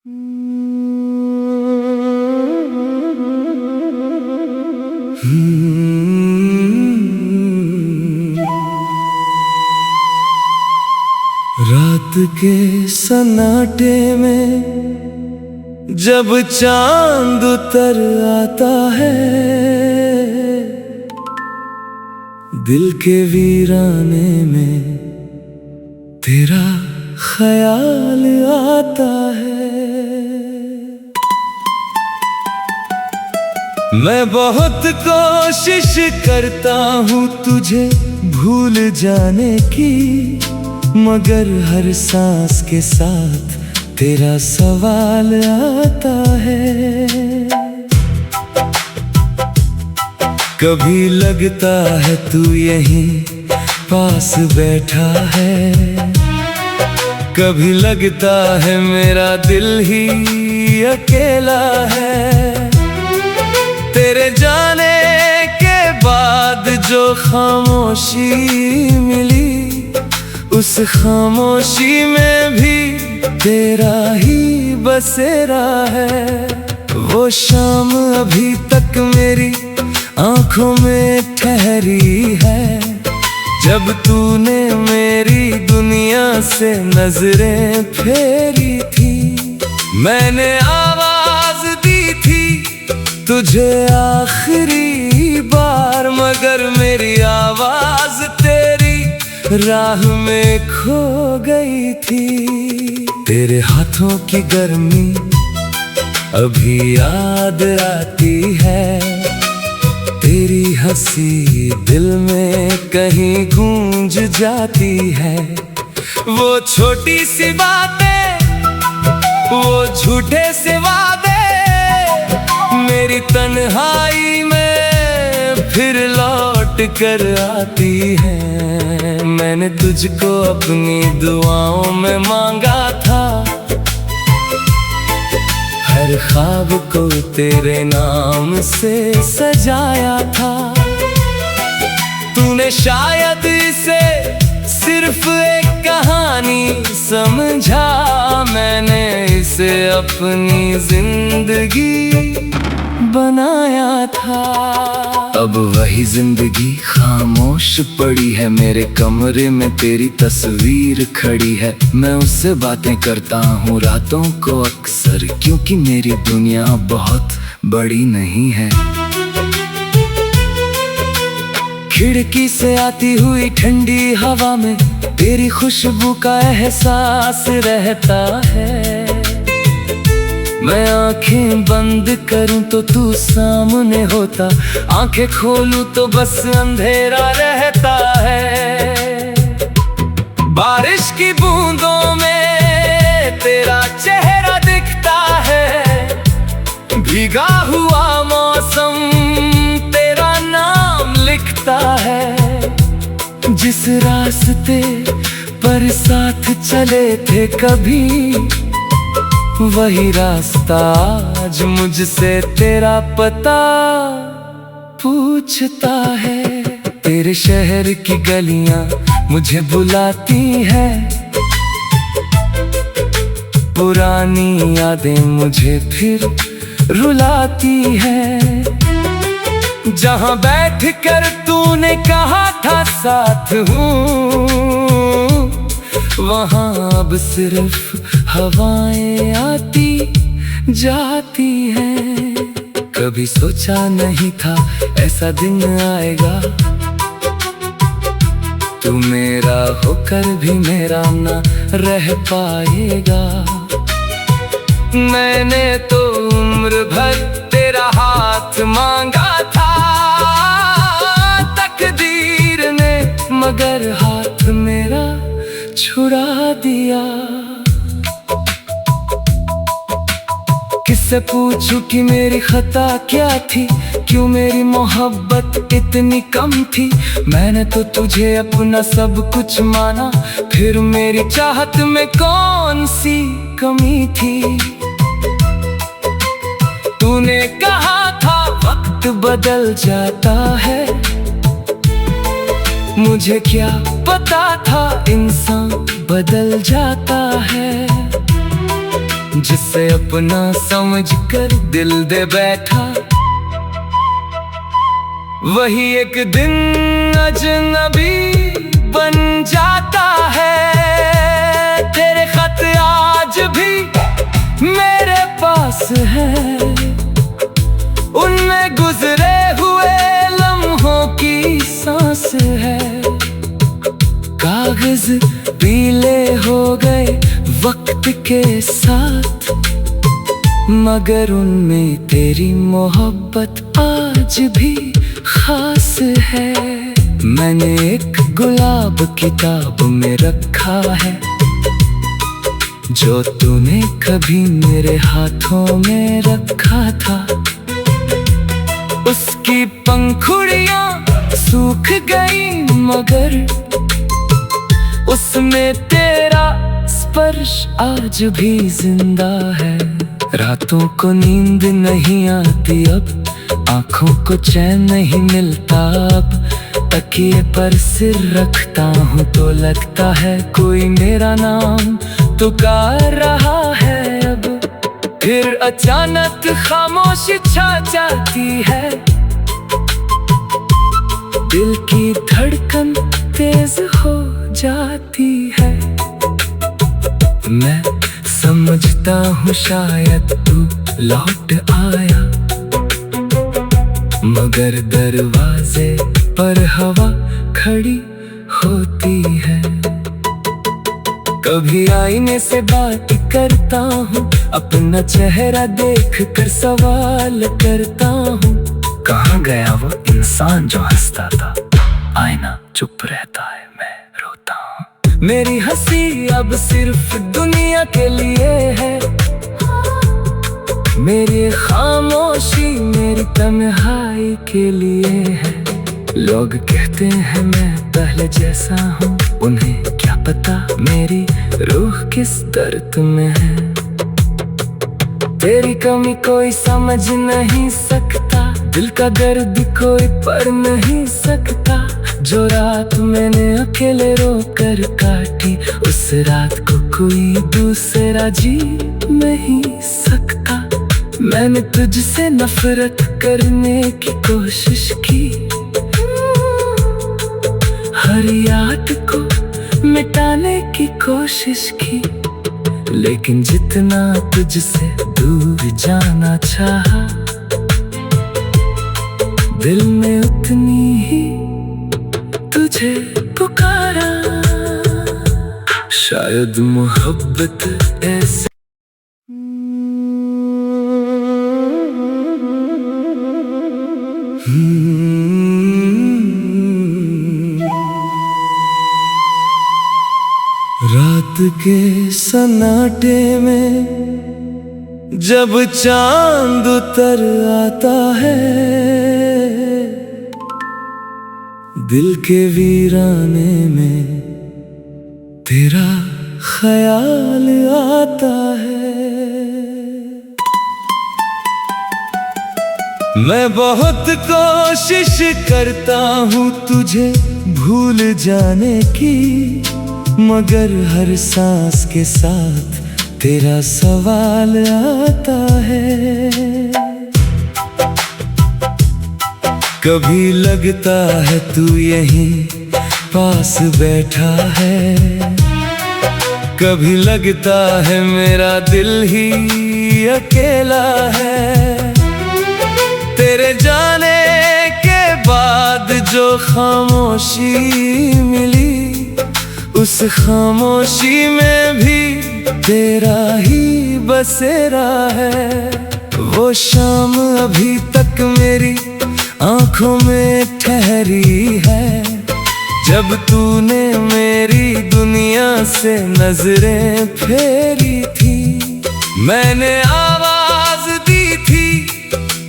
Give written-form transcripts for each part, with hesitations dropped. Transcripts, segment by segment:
रात के सन्नाटे में जब चांद उतर आता है, दिल के वीराने में तेरा ख्याल आता है। मैं बहुत कोशिश करता हूँ तुझे भूल जाने की, मगर हर सांस के साथ तेरा सवाल आता है। कभी लगता है तू यहीं पास बैठा है, कभी लगता है मेरा दिल ही अकेला है। तेरे जाने के बाद जो खामोशी मिली, उस खामोशी में भी तेरा ही बसेरा है। वो शाम अभी तक मेरी आंखों में ठहरी है, जब तूने मेरी दुनिया से नजरें फेरी थी। मैंने आवाज दी थी तुझे आखिरी बार, मगर मेरी आवाज तेरी राह में खो गई थी। तेरे हाथों की गर्मी अभी याद आती है, तेरी हंसी दिल में कहीं गूंज जाती है। वो छोटी सी बातें, वो झूठे से वादे मेरी तन्हाई में फिर लौट कर आती है। मैंने तुझको अपनी दुआओं में मांगा था, हर ख्वाब को तेरे नाम से सजाया था। तूने शायद इसे सिर्फ एक कहानी समझा, मैंने इसे अपनी जिंदगी बनाया था। अब वही जिंदगी खामोश पड़ी है, मेरे कमरे में तेरी तस्वीर खड़ी है। मैं उससे बातें करता हूँ रातों को अक्सर, क्योंकि मेरी दुनिया बहुत बड़ी नहीं है। खिड़की से आती हुई ठंडी हवा में तेरी खुशबू का एहसास रहता है। मैं आंखें बंद करूं तो तू सामने होता, आंखें खोलूं तो बस अंधेरा रहता है। बारिश की बूंदों में तेरा चेहरा दिखता है, भीगा हुआ मौसम तेरा नाम लिखता है। जिस रास्ते पर साथ चले थे कभी, वही रास्ता आज मुझसे तेरा पता पूछता है। तेरे शहर की गलियां मुझे बुलाती है, पुरानी यादें मुझे फिर रुलाती है। जहां बैठकर तूने कहा था साथ हूँ, वहां अब सिर्फ हवाएं आती जाती हैं। कभी सोचा नहीं था ऐसा दिन आएगा, तू मेरा होकर भी मेरा ना रह पाएगा। मैंने तो उम्र भर तेरा हाथ मांगा था, तकदीर ने मगर हाथ मेरा छुड़ा दिया। किससे पूछूं कि मेरी खता क्या थी, क्यों मेरी मोहब्बत इतनी कम थी। मैंने तो तुझे अपना सब कुछ माना, फिर मेरी चाहत में कौन सी कमी थी। तूने कहा था वक्त बदल जाता है, मुझे क्या पता था इंसान बदल जाता है। जिसे अपना समझकर दिल दे बैठा, वही एक दिन अजनबी बन जाता है। तेरे खत आज भी मेरे पास है, उनमें गुजरे हुए लम्हों की सांस है। कागज पीले हो गए वक्त के साथ, मगर उनमें तेरी मोहब्बत आज भी खास है। मैंने एक गुलाब किताब में रखा है, जो तूने कभी मेरे हाथों में रखा था। उसकी पंखुड़ियां सूख गई, मगर उसमें तेरा स्पर्श आज भी जिंदा है। रातों को नींद नहीं आती अब, आँखों को चैन नहीं मिलता अब। तकिए पर सिर रखता हूँ तो लगता है कोई मेरा नाम पुकार रहा है अब। फिर अचानक खामोशी छा जाती है, दिल की धड़कन तेज हो जाती है। मैं समझता हूँ शायद तू लौट आया, मगर दरवाजे पर हवा खड़ी होती है। कभी आईने से बात करता हूँ, अपना चेहरा देख कर सवाल करता हूँ, कहाँ गया वो इंसान जो हंसता था। आईना चुप रहता है, मैं रोता हूँ। मेरी हंसी अब सिर्फ दुनिया के लिए है, मेरी खामोशी मेरी तन्हाई के लिए है। लोग कहते हैं मैं पहले जैसा हूँ, उन्हें क्या पता मेरी रूह किस दर्द में है। तेरी कमी कोई समझ नहीं सकता, दिल का दर्द कोई पढ़ नहीं सकता। जो रात मैंने अकेले रोकर काटी, उस रात को कोई दूसरा जी नहीं सकता। मैंने तुझसे नफरत करने की कोशिश की, हर याद को मिटाने की कोशिश की, लेकिन जितना तुझसे दूर जाना चाहा, दिल में उतनी ही तुझे पुकारा। शायद मोहब्बत ऐसे रात के सन्नाटे में जब चांद उतर आता है, दिल के वीराने में तेरा ख्याल आता है। मैं बहुत कोशिश करता हूँ तुझे भूल जाने की, मगर हर सांस के साथ तेरा सवाल आता है। कभी लगता है तू यहीं पास बैठा है, कभी लगता है मेरा दिल ही अकेला है। तेरे जाने के बाद जो खामोशी मिली, उस खामोशी में भी तेरा ही बसेरा है। वो शाम अभी तक मेरी आंखों में ठहरी है, जब तूने मेरी दुनिया से नजरें फेरी थी। मैंने आवाज दी थी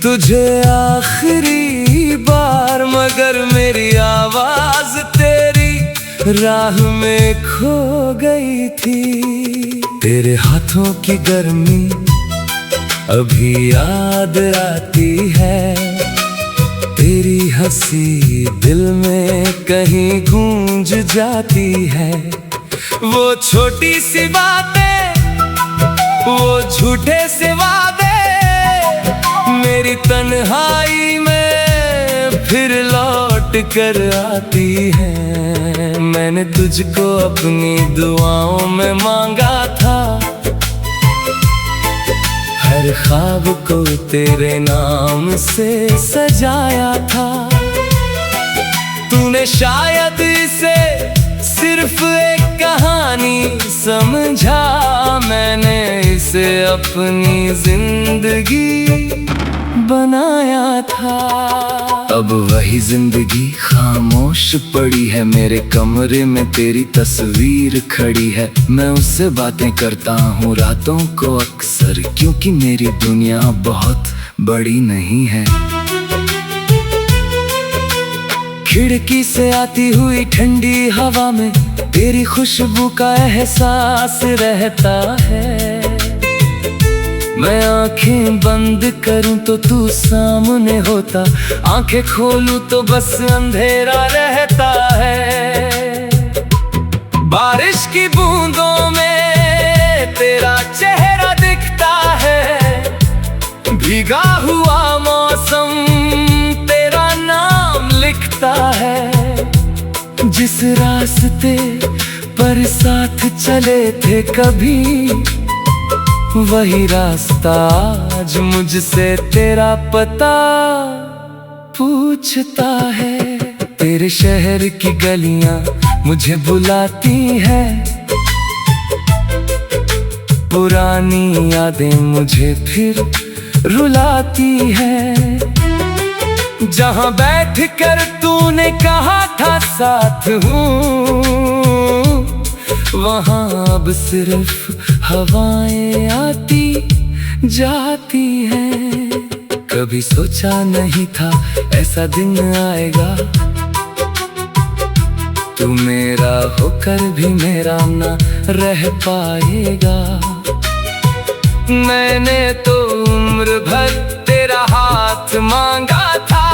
तुझे आखिरी बार, मगर मेरी आवाज तेरी राह में खो गई थी। तेरे हाथों की गर्मी अभी याद आती है, तेरी हंसी दिल में कहीं गूंज जाती है। वो छोटी सी बातें, वो झूठे से वादे मेरी तन्हाई में फिर लौट कर आती है। मैंने तुझको अपनी दुआओं में मांगा था, हर ख्वाब को तेरे नाम से सजाया था। तूने शायद इसे सिर्फ एक कहानी समझा, मैंने इसे अपनी जिंदगी बनाया था। अब वही जिंदगी खामोश पड़ी है, मेरे कमरे में तेरी तस्वीर खड़ी है। मैं उससे बातें करता हूँ रातों को अक्सर, क्योंकि मेरी दुनिया बहुत बड़ी नहीं है। खिड़की से आती हुई ठंडी हवा में तेरी खुशबू का एहसास रहता है। मैं आंखें बंद करूं तो तू सामने होता, आंखें खोलूं तो बस अंधेरा रहता है। बारिश की बूंदों में तेरा चेहरा दिखता है, भीगा हुआ मौसम तेरा नाम लिखता है। जिस रास्ते पर साथ चले थे कभी, वही रास्ता आज मुझसे तेरा पता पूछता है। तेरे शहर की गलियां मुझे बुलाती है, पुरानी यादें मुझे फिर रुलाती है। जहां बैठ कर तूने कहा था साथ हूँ, वहां अब सिर्फ हवाएं आती जाती हैं। कभी सोचा नहीं था ऐसा दिन आएगा, तू मेरा होकर भी मेरा ना रह पाएगा। मैंने तो उम्र भर तेरा हाथ मांगा था,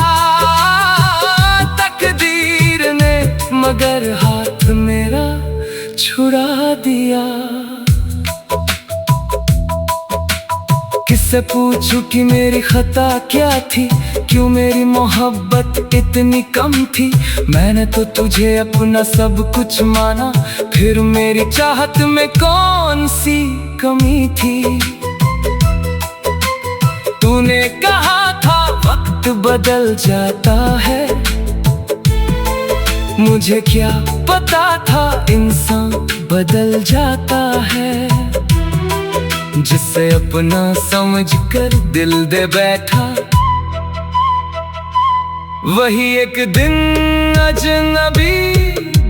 तकदीर ने मगर हाथ मेरा छुड़ा दिया। किससे पूछूं कि मेरी खता क्या थी, क्यों मेरी मोहब्बत इतनी कम थी। मैंने तो तुझे अपना सब कुछ माना, फिर मेरी चाहत में कौन सी कमी थी। तूने कहा था वक्त बदल जाता है, मुझे क्या पता था इंसान बदल जाता है। जिसे अपना समझकर दिल दे बैठा, वही एक दिन अजनबी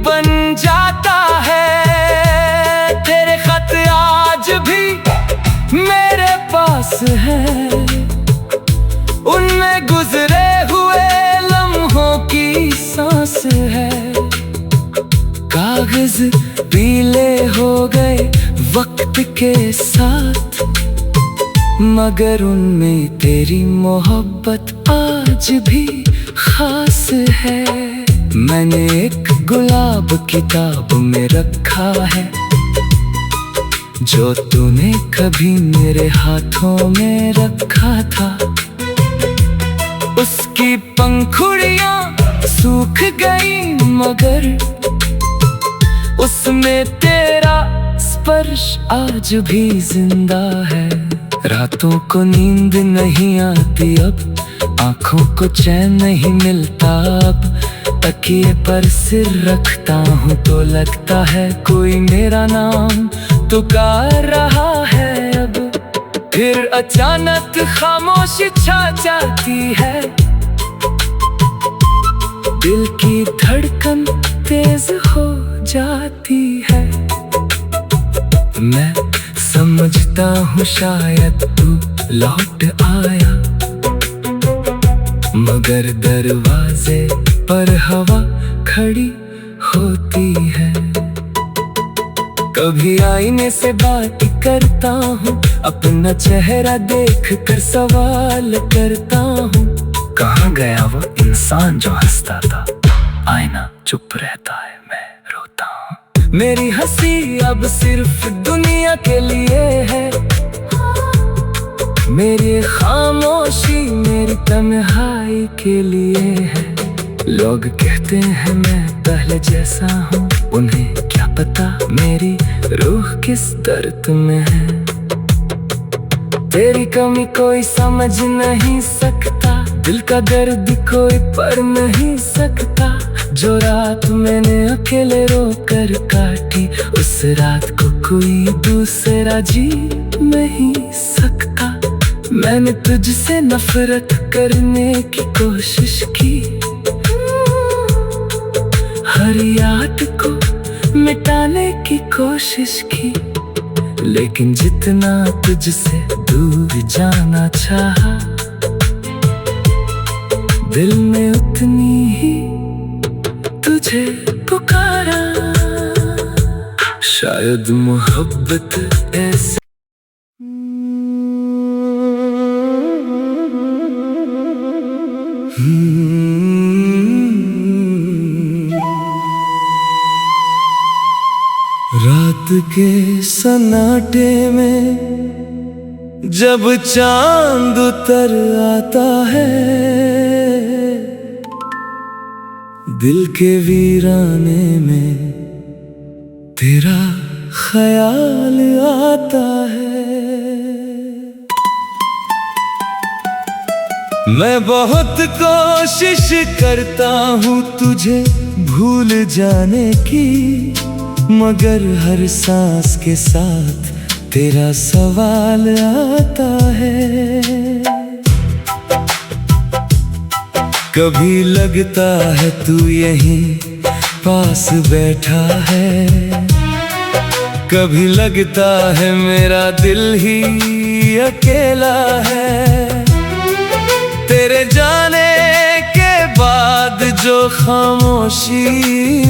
बन जाता है। तेरे खत आज भी मेरे पास है, उनमें गुजरे हुए लम्हों की सांस है। कागज पीले हो गए वक्त के साथ, मगर उनमें तेरी मोहब्बत आज भी खास है। मैंने एक गुलाब किताब में रखा है, जो तूने कभी मेरे हाथों में रखा था। उसकी पंखुड़ियां सूख गई, मगर उसमें तेरा स्पर्श आज भी जिंदा है। रातों को नींद नहीं आती अब, आंखों को चैन नहीं मिलता अब। तकिए पर सिर रखता हूँ तो लगता है कोई मेरा नाम पुकार रहा है अब। फिर अचानक खामोशी छा जाती है, दिल की धड़कन तेज हो जाती है। मैं समझता हूँ शायद तू लौट आया, मगर दरवाजे पर हवा खड़ी होती है। कभी आईने से बात करता हूँ, अपना चेहरा देख कर सवाल करता हूँ, कहाँ गया वो इंसान जो हंसता था। आईना चुप रहता है, मैं रोता हूँ। मेरी हंसी अब सिर्फ दुनिया के लिए है, मेरी खामोशी मेरी तन्हाई के लिए है। लोग कहते हैं मैं पहले जैसा हूँ, उन्हें क्या पता मेरी रूह किस दर्द में है। तेरी कमी कोई समझ नहीं सकता, दिल का दर्द कोई पढ़ नहीं सकता। जो रात मैंने अकेले रोकर काटी, उस रात को कोई दूसरा जी नहीं सकता। मैंने तुझसे नफरत करने की कोशिश की, हर याद को मिटाने की कोशिश की, लेकिन जितना तुझसे दूर जाना चाहा, दिल में उतनी ही तुझे पुकारा। शायद मोहब्बत ऐसी रात के सन्नाटे में जब चांद उतर आता है, दिल के वीराने में तेरा ख्याल आता है। मैं बहुत कोशिश करता हूँ तुझे भूल जाने की, मगर हर सांस के साथ तेरा सवाल आता है। कभी लगता है तू यहीं पास बैठा है, कभी लगता है मेरा दिल ही अकेला है। तेरे जाने के बाद जो खामोशी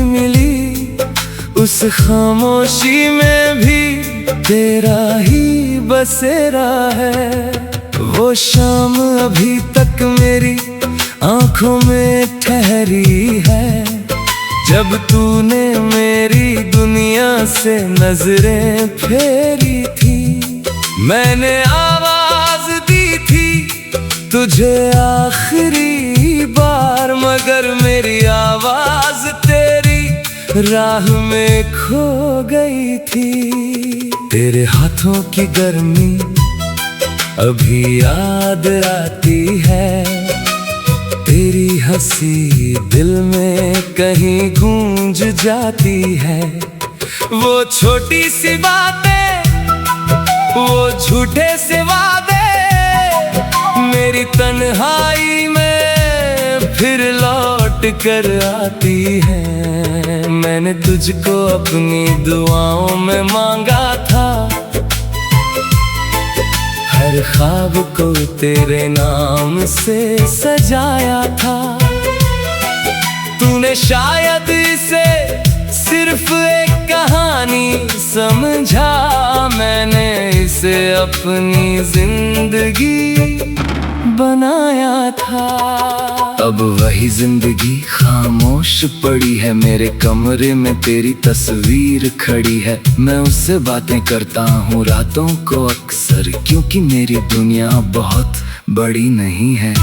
मिली, उस खामोशी में भी तेरा ही बसेरा है। वो शाम अभी तक मेरी आंखों में ठहरी है, जब तूने मेरी दुनिया से नजरें फेरी थी। मैंने आवाज दी थी तुझे आखिरी बार, मगर मेरी आवाज तेरी राह में खो गई थी। तेरे हाथों की गर्मी अभी याद आती है, तेरी हंसी दिल में कहीं गूंज जाती है। वो छोटी सी बातें, वो झूठे से वादे मेरी तन्हाई में फिर लौट कर आती है। मैंने तुझको अपनी दुआओं में मांगा था, हर ख्वाब को तेरे नाम से सजाया था। तूने शायद इसे सिर्फ एक कहानी समझा, मैंने इसे अपनी जिंदगी बनाया था। अब वही जिंदगी खामोश पड़ी है, मेरे कमरे में तेरी तस्वीर खड़ी है। मैं उससे बातें करता हूँ रातों को अक्सर, क्योंकि मेरी दुनिया बहुत बड़ी नहीं है।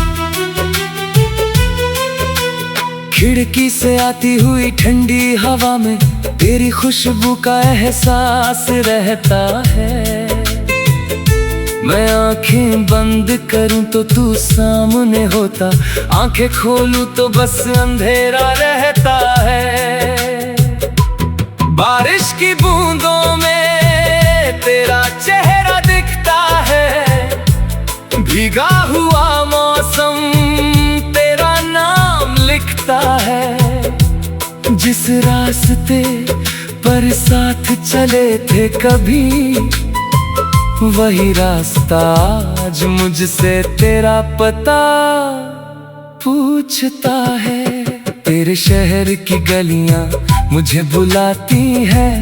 खिड़की से आती हुई ठंडी हवा में तेरी खुशबू का एहसास रहता है। मैं आंखें बंद करूं तो तू सामने होता, आंखें खोलूं तो बस अंधेरा रहता है। बारिश की बूंदों में तेरा चेहरा दिखता है, भीगा हुआ मौसम तेरा नाम लिखता है। जिस रास्ते पर साथ चले थे कभी, वही रास्ता आज मुझसे तेरा पता पूछता है। तेरे शहर की गलियां मुझे बुलाती हैं,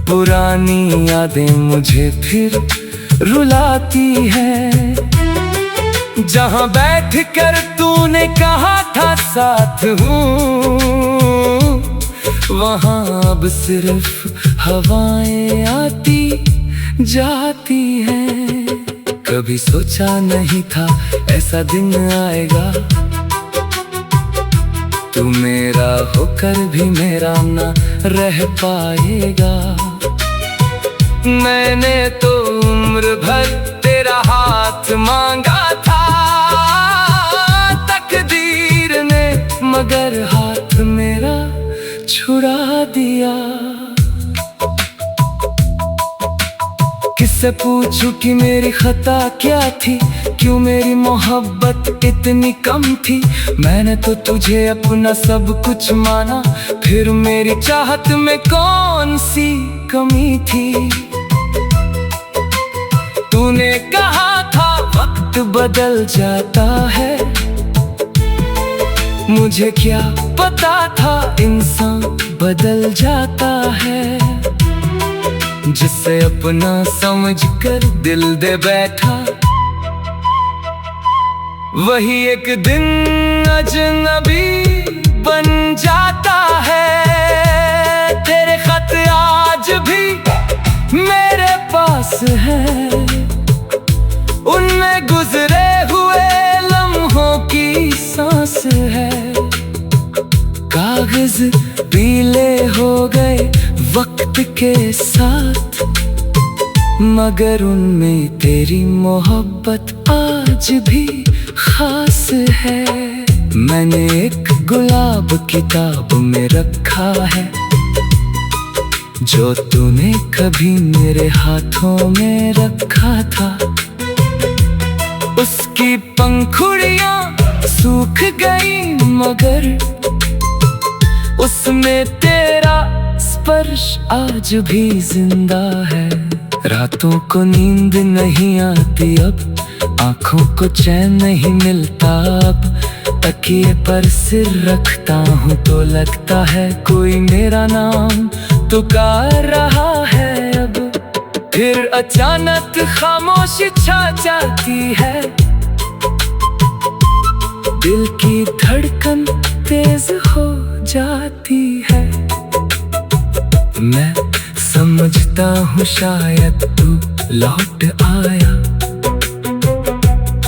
पुरानी यादें मुझे फिर रुलाती हैं। जहां बैठ कर तूने कहा था साथ हूँ, वहां अब सिर्फ हवाएं आती जाती हैं। कभी सोचा नहीं था ऐसा दिन आएगा, तू मेरा होकर भी मेरा ना रह पाएगा। मैंने तो उम्र भर तेरा हाथ मांगा था, तकदीर ने मगर हाथ मेरा छुड़ा दिया। किससे पूछूं कि मेरी खता क्या थी, क्यों मेरी मोहब्बत इतनी कम थी। मैंने तो तुझे अपना सब कुछ माना, फिर मेरी चाहत में कौन सी कमी थी। तूने कहा था वक्त बदल जाता है, मुझे क्या पता था इंसान बदल जाता है। जिसे अपना समझकर दिल दे बैठा, वही एक दिन अजनबी बन जाता है। तेरे खत आज भी मेरे पास है, उनमें गुजरे हुए लम्हों की सांस है। कागज पीले हो गए वक्त के साथ, मगर उनमें तेरी मोहब्बत आज भी खास है। मैंने एक गुलाब किताब में रखा है, जो तूने कभी मेरे हाथों में रखा था। उसकी पंखुड़ियां सूख गई, मगर उसमें तेरा स्पर्श आज भी जिंदा है। रातों को नींद नहीं आती अब, आंखों को चैन नहीं मिलता अब। तकिए पर सिर रखता हूँ तो लगता है कोई मेरा नाम पुकार रहा है अब। फिर अचानक खामोशी छा जाती है, दिल की धड़कन तेज हो जाती है। मैं समझता हूँ शायद तू लौट आया,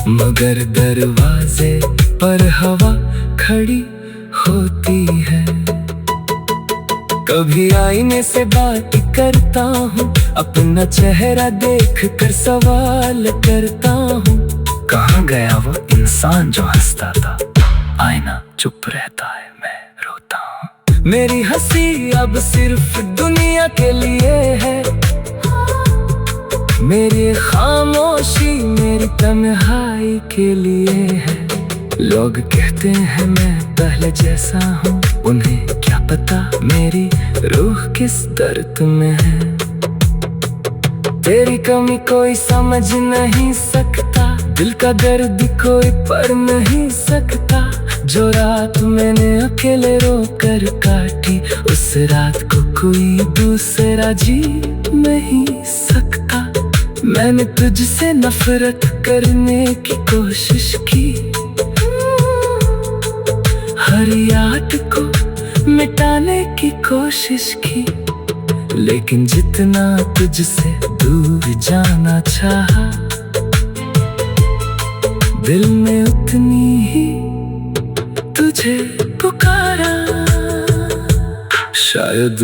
मगर दरवाजे पर हवा खड़ी होती है। कभी आईने से बात करता हूँ, अपना चेहरा देख कर सवाल करता हूँ। कहाँ गया वो इंसान जो हंसता था, आईना चुप रहता है, मैं रोता हूँ। मेरी हंसी अब सिर्फ दुनिया के लिए है, मेरी खामोशी मेरी तन्हाई के लिए है। लोग कहते हैं मैं पहले जैसा हूँ, उन्हें क्या पता मेरी रूह किस दर्द में है। तेरी कमी कोई समझ नहीं सकता, दिल का दर्द कोई पढ़ नहीं सकता। जो रात मैंने अकेले रोकर काटी, उस रात को कोई दूसरा जी नहीं सकता। मैंने तुझसे नफरत करने की कोशिश की, हर याद को मिटाने की कोशिश की, लेकिन जितना तुझसे दूर जाना चाहा, दिल में उतनी ही तुझे पुकारा। शायद